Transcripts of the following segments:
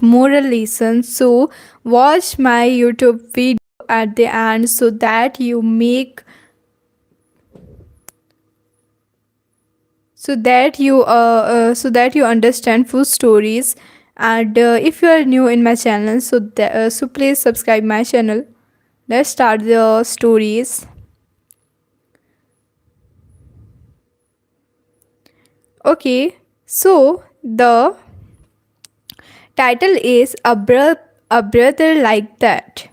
moral lessons. So watch my YouTube video at the end so that you understand full stories. And if you are new in my channel, so please subscribe my channel. Let's start the stories. Okay, so the title is a brother like that.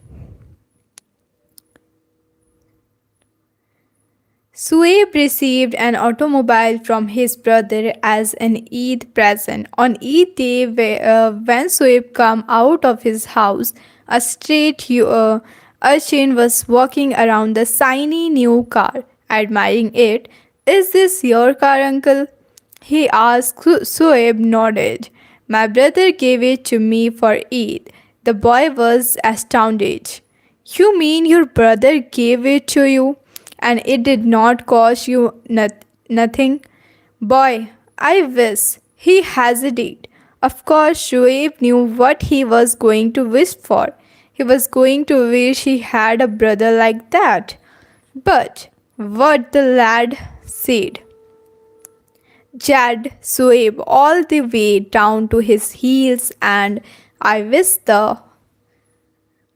Sueb received an automobile from his brother as an Eid present. On Eid day, when Sueb came out of his house, a urchin was walking around the shiny new car, admiring it. Is this your car, uncle? He asked. Sueb nodded. My brother gave it to me for Eid. The boy was astounded. You mean your brother gave it to you? And it did not cost you nothing? Boy, I wish. He hesitated. Of course, Shoaib knew what he was going to wish for. He was going to wish he had a brother like that. But what the lad said jarred Shoaib all the way down to his heels, and I wish the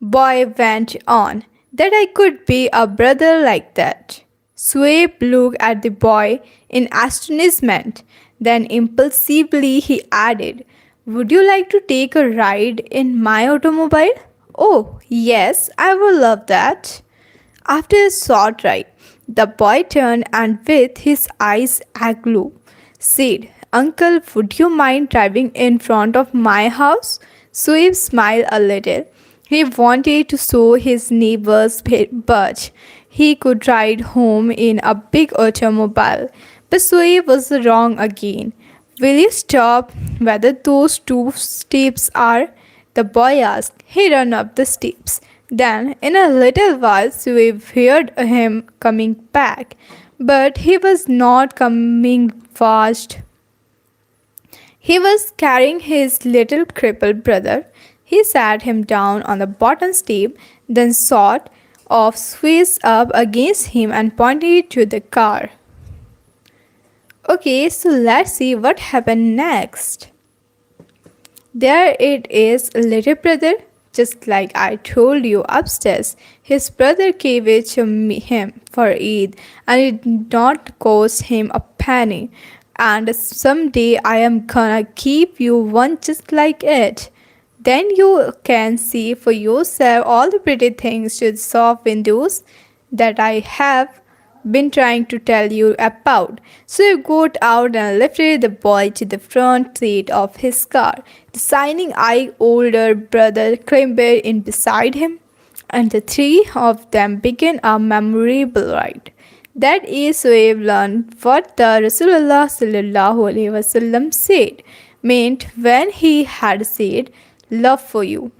boy went on, that I could be a brother like that. Swabe looked at the boy in astonishment. Then impulsively he added, would you like to take a ride in my automobile? Oh, yes, I would love that. After a short ride, the boy turned and with his eyes aglow, said, Uncle, would you mind driving in front of my house? Swabe smiled a little. He wanted to show his neighbors but he could ride home in a big automobile. But Swabe was wrong again. Will you stop whether those two steps are? The boy asked. He ran up the steps. Then, in a little while, Swabe heard him coming back. But he was not coming fast. He was carrying his little crippled brother. He sat him down on the bottom step, then sort of squeezed up against him and pointed to the car. Okay, so let's see what happened next. There it is, little brother, just like I told you upstairs. His brother gave it to him for Eid, and it did not cost him a penny. And someday I am gonna give you one just like it. Then you can see for yourself all the pretty things to the soft windows that I have been trying to tell you about. So you got out and lifted the boy to the front seat of his car. The shining-eyed older brother clambered in beside him, and the three of them began a memorable ride. That is, Suhaib learned what the Rasulullah said meant when he had said, love for you,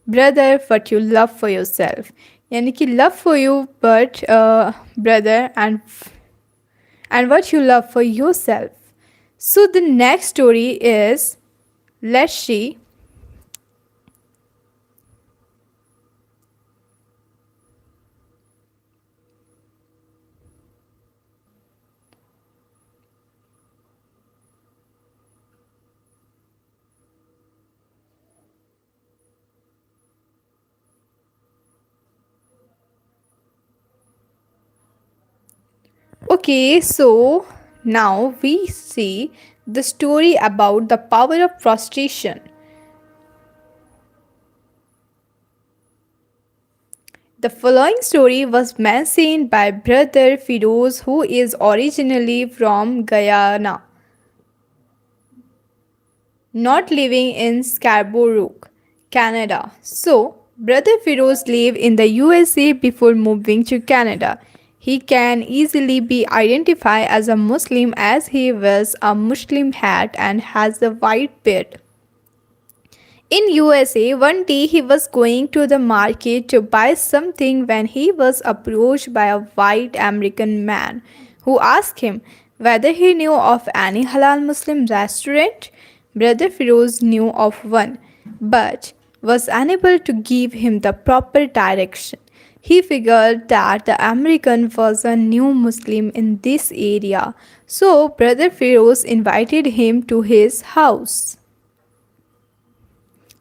brother, what you love for yourself. यानी कि love for you, but brother, and what you love for yourself. So the next story is, let's see. Okay, so now we see the story about the power of frustration. The following story was mentioned by Brother Firoz, who is originally from Guyana, not living in Scarborough, Canada. So, Brother Firoz lived in the USA before moving to Canada. He can easily be identified as a Muslim as he wears a Muslim hat and has a white beard. In USA, one day he was going to the market to buy something when he was approached by a white American man who asked him whether he knew of any halal Muslim restaurant. Brother Firoz knew of one, but was unable to give him the proper direction. He figured that the American was a new Muslim in this area, so Brother Firoz invited him to his house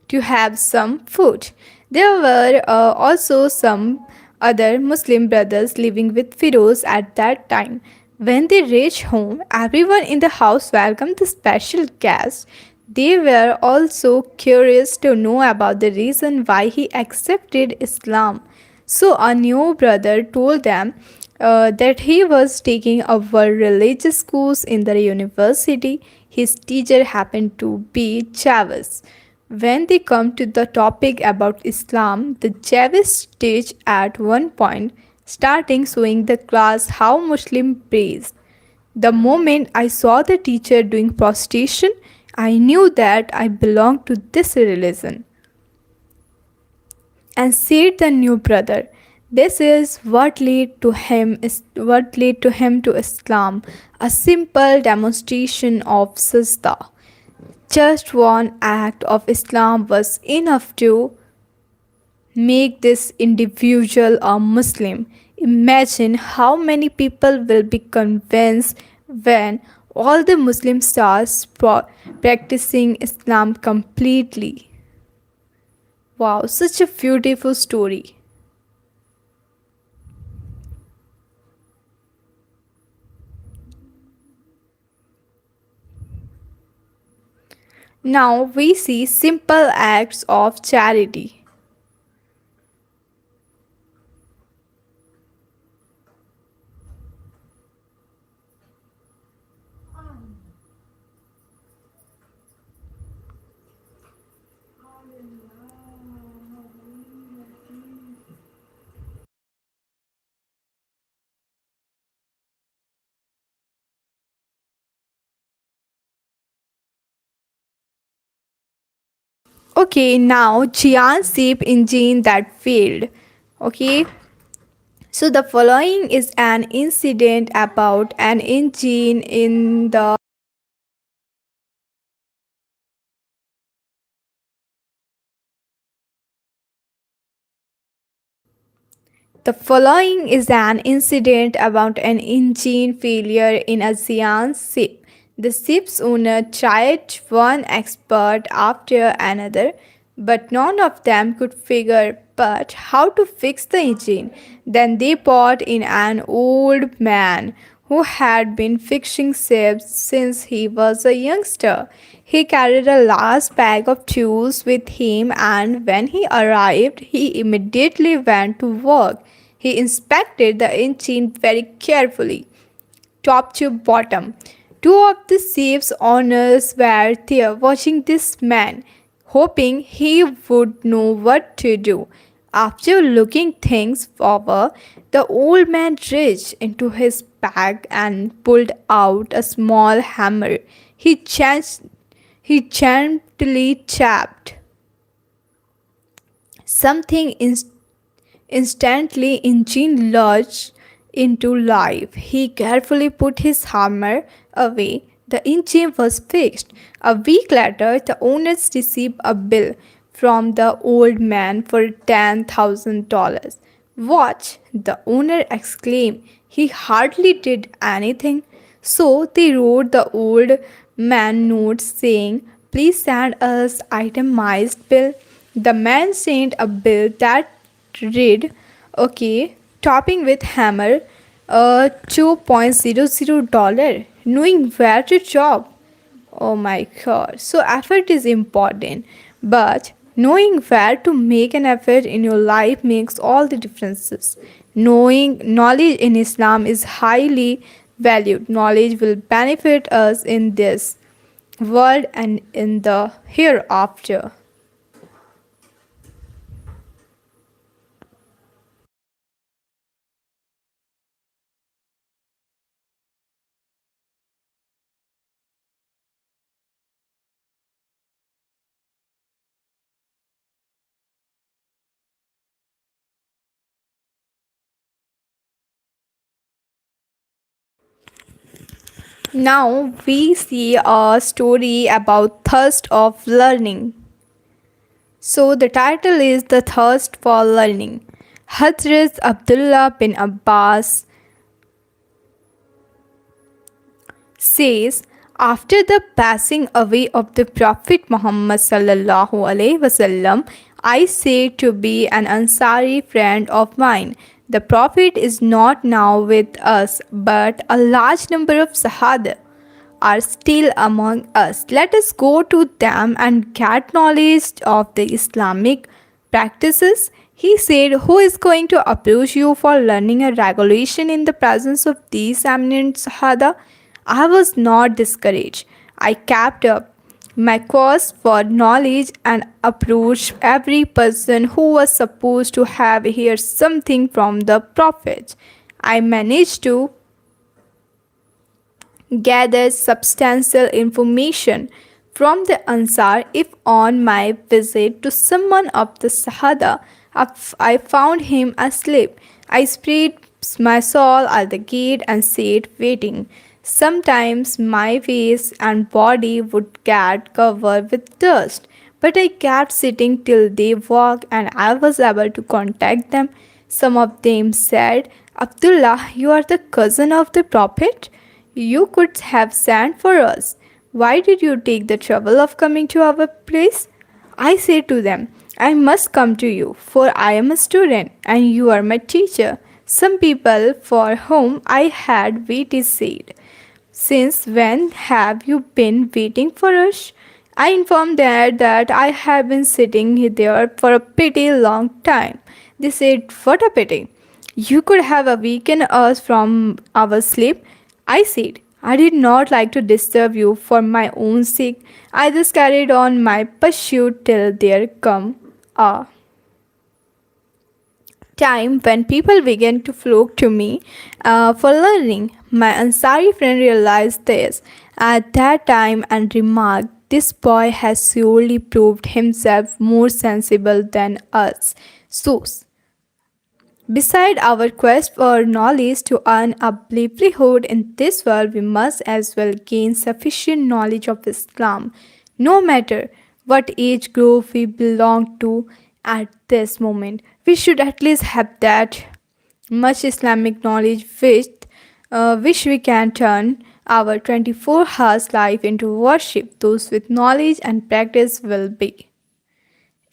to have some food. There were also some other Muslim brothers living with Firoz at that time. When they reached home, everyone in the house welcomed the special guest. They were also curious to know about the reason why he accepted Islam. So a new brother told them that he was taking over religious course in the university. His teacher happened to be Chavez. When they come to the topic about Islam, the Chavez teach at one point, starting showing the class how Muslim praise. The moment I saw the teacher doing prostration, I knew that I belonged to this religion. And said the new brother, this is what led to him to Islam, a simple demonstration of sajda. Just one act of Islam was enough to make this individual a Muslim. Imagine how many people will be convinced when all the Muslims start practicing Islam completely. Wow, such a beautiful story. Now we see simple acts of charity. Okay, now giant ship engine that failed. Okay, so the following is an incident about an engine in the following is an incident about an engine failure in a giant ship. The ship's owner tried one expert after another, but none of them could figure but how to fix the engine. Then they brought in an old man who had been fixing ships since he was a youngster. He carried a large bag of tools with him, and when he arrived, he immediately went to work. He inspected the engine very carefully, top to bottom. Two of the ship's owners were there watching this man, hoping he would know what to do. After looking things over, the old man reached into his bag and pulled out a small hammer. He gently tapped something instantly engine lurched into life. He carefully put his hammer away. The engine was fixed. A week later, the owners received a bill from the old man for $10,000. Watch, the owner exclaimed. He hardly did anything. So they wrote the old man notes saying, please send us itemized bill. The man sent a bill that read, okay, topping with hammer, $2.00, knowing where to chop. Oh my god. So effort is important, but knowing where to make an effort in your life makes all the differences. Knowing knowledge in Islam is highly valued. Knowledge will benefit us in this world and in the hereafter. Now we see a story about thirst of learning. So the title is The Thirst for Learning. Hazrat Abdullah bin Abbas says, after the passing away of the Prophet Muhammad sallallahu alaihi wasallam, I say to be an Ansari friend of mine. The Prophet is not now with us, but a large number of Sahaba are still among us. Let us go to them and get knowledge of the Islamic practices. He said, who is going to approach you for learning a regulation in the presence of these eminent Sahaba? I was not discouraged. I kept up my course for knowledge and approached every person who was supposed to have heard something from the Prophet. I managed to gather substantial information from the Ansar. If on my visit to someone of the Sahaba I found him asleep, I spread my shawl at the gate and sat waiting. Sometimes my face and body would get covered with dust, but I kept sitting till they woke and I was able to contact them. Some of them said, Abdullah, you are the cousin of the Prophet. You could have sent for us. Why did you take the trouble of coming to our place? I said to them, I must come to you, for I am a student and you are my teacher. Some people for whom I had waited said, since when have you been waiting for us? I informed them that I have been sitting there for a pretty long time. They said, what a pity. You could have awakened us from our sleep. I said, I did not like to disturb you for my own sake. I just carried on my pursuit till there come a time when people began to flock to me for learning. My Ansari friend realized this at that time and remarked, this boy has surely proved himself more sensible than us. So, beside our quest for knowledge to earn a livelihood in this world, we must as well gain sufficient knowledge of Islam, no matter what age group we belong to at this moment. We should at least have that much Islamic knowledge which we can turn our 24 hours life into worship. Those with knowledge and practice will be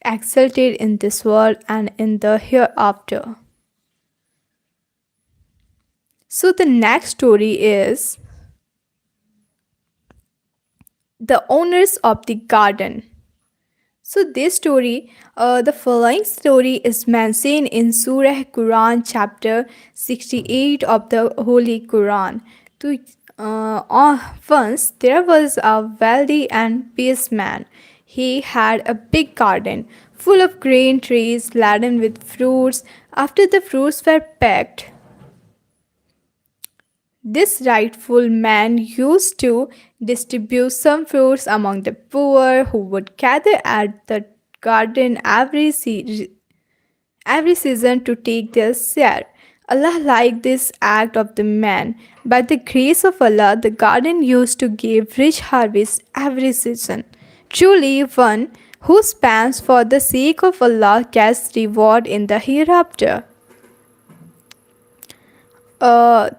exalted in this world and in the hereafter. So the next story is the owners of the garden. So the following story is mentioned in Surah Quran chapter 68 of the Holy Quran. Once there was a wealthy and pious man. He had a big garden full of green trees laden with fruits. After the fruits were packed, this rightful man used to distribute some fruits among the poor who would gather at the garden every season to take their share. Allah liked this act of the man. By the grace of Allah, the garden used to give rich harvest every season. Truly, one who spends for the sake of Allah gets reward in the hereafter.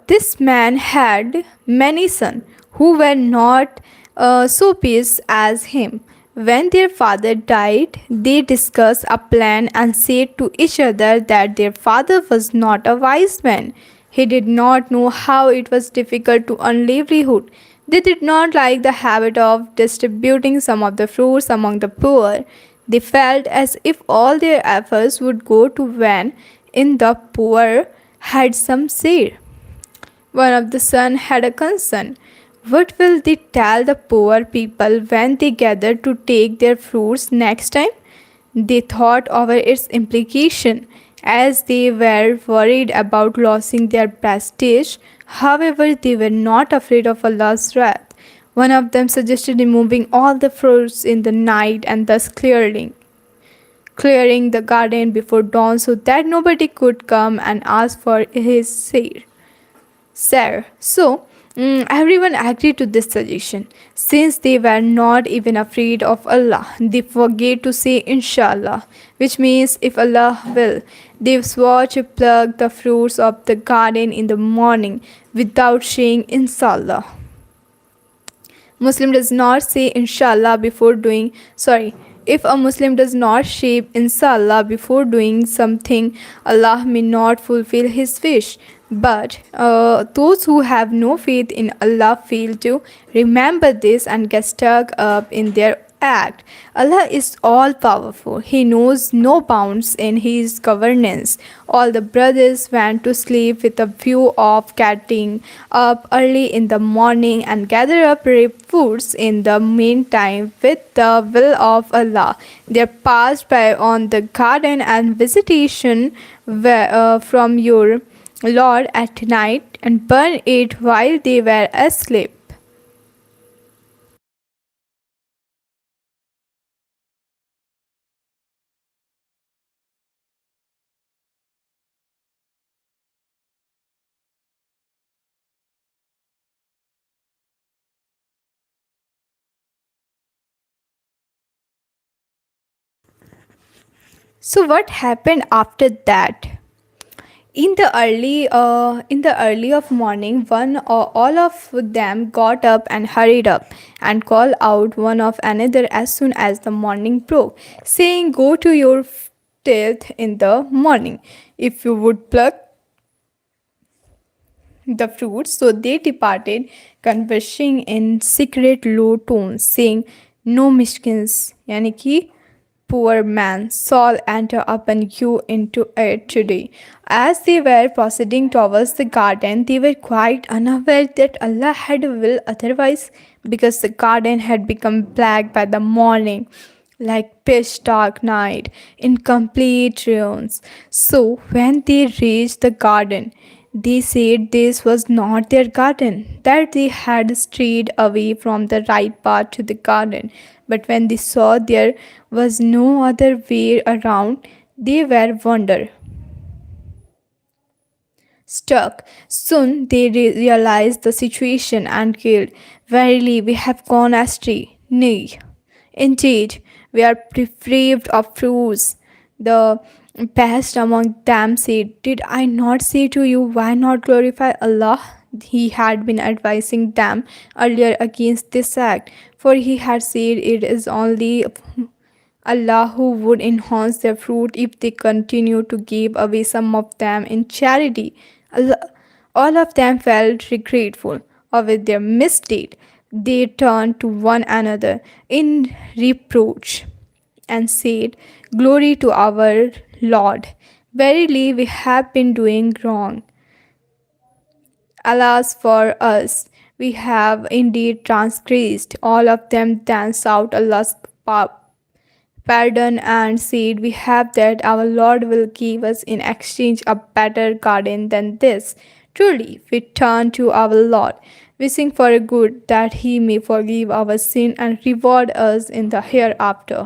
This man had many sons who were not so pious as him. When their father died, they discussed a plan and said to each other that their father was not a wise man. He did not know how it was difficult to earn livelihood. They did not like the habit of distributing some of the fruits among the poor. They felt as if all their efforts would go to when in the poor had some share. One of the sons had a concern. What will they tell the poor people when they gather to take their fruits next time? They thought over its implication as they were worried about losing their prestige. However, they were not afraid of Allah's wrath. One of them suggested removing all the fruits in the night and thus clearing the garden before dawn so that nobody could come and ask for his share. So, Everyone agreed to this suggestion. Since they were not even afraid of Allah, they forget to say Inshallah, which means if Allah will. They swore to pluck the fruits of the garden in the morning without saying Inshallah. Muslim does not say inshallah before doing sorry if a Muslim does not say inshallah before doing something, Allah may not fulfill his wish. But those who have no faith in Allah fail to remember this and get stuck up in their act. Allah is all powerful. He knows no bounds in His governance. All the brothers went to sleep with a view of getting up early in the morning and gather up ripe fruits in the meantime with the will of Allah. They passed by on the garden and visitation from your Lord at night and burned it while they were asleep. So what happened after that? In the early of morning, one or all of them got up and hurried up and called out one of another as soon as the morning broke, saying, "Go to your field in the morning, if you would pluck the fruits." So they departed, conversing in secret low tones, saying, "No miskins, yani ki poor man, Saul enter upon you into it today." As they were proceeding towards the garden, they were quite unaware that Allah had a will otherwise, because the garden had become black by the morning, like pitch dark night, in complete ruins. So when they reached the garden, they said this was not their garden, that they had strayed away from the right path to the garden. But when they saw there was no other way around, they were wonder struck. Soon they realized the situation and killed. "Verily, we have gone astray. Nay, indeed, we are deprived of fruits." The best among them said, "Did I not say to you, why not glorify Allah?" He had been advising them earlier against this act, for he had said it is only Allah who would enhance their fruit if they continue to give away some of them in charity. All of them felt regretful over their misdeed. They turned to one another in reproach and said, "Glory to our Lord. Verily, we have been doing wrong. Alas for us, we have indeed transgressed." All of them danced out Allah's pardon and said, "We have that our Lord will give us in exchange a better garden than this." Truly, we turn to our Lord, wishing for a good that He may forgive our sin and reward us in the hereafter.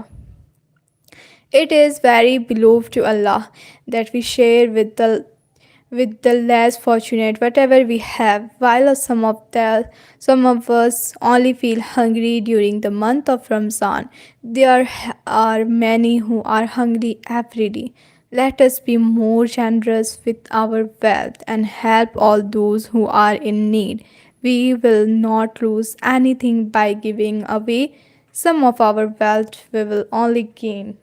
It is very beloved to Allah that we share with the less fortunate whatever we have, while some of us only feel hungry during the month of Ramzan. There are many who are hungry every day. Let us be more generous with our wealth and help all those who are in need. We will not lose anything by giving away some of our wealth, we will only gain.